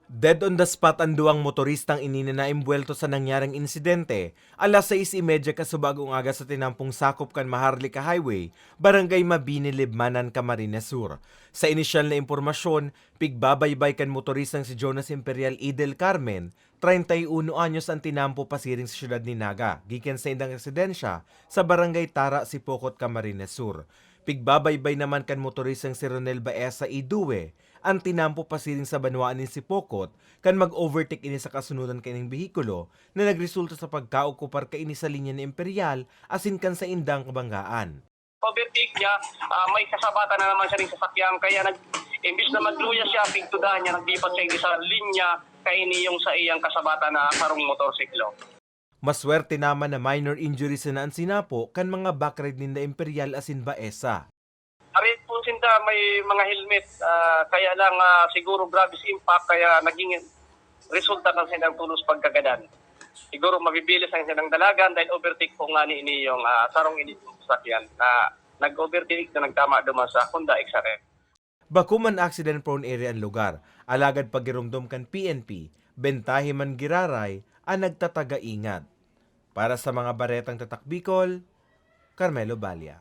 Dead on the spot ang duwang motoristang inina na imbuelto sa nangyaring insidente. Alas 6:30 kasubagong aga sa tinampong sakop kan Maharlika Highway, Barangay Mabini, Libmanan, Camarines Sur. Sa inisyal na impormasyon, pigbabaybay kan motoristang si Jonas Imperial Idel Carmen, 31 anyos ang tinampo pasiring sa syudad ni Naga, gikan sa indang residensya sa Barangay Tara, Sipokot, Camarines Sur. Pigbabaybay naman kan motoristang si Ronel Baeza Iduwe, ang tinampo pasiring sa banwaan ni Sipokot kan mag-overtake ini sa kasunod kaning behikulo na nagresulta sa pagkaokupar kaini sa linya ni Imperial asin kan sa indang kabanggaan. Overtake niya, may kasabatan na naman siya rin sasakyan, kaya imbis na magluya siya, pigtudahan niya, nagdipat siya sa linya, kaini yung sa iyang kasabatan na karong motorsiklo. Maswerte naman na minor injuries na ang sinapo kan mga backride ninda Imperial asin Baeza. Arit po sinta may mga helmet, kaya lang siguro grabe impact, kaya naging resulta ng silang tulos pagkagadan. Siguro mabibilis ang silang dalagan dahil overtake po nga ni yung sarong ini sasakyan na nag-overtake na nagtama duman sa Honda XRF. Bakuman accident-prone area ang lugar, alagad pagirumdum kan PNP, bentahe man giraray ang nagtataga-ingat. Para sa mga baretang tatak Bicol, Carmelo Balia.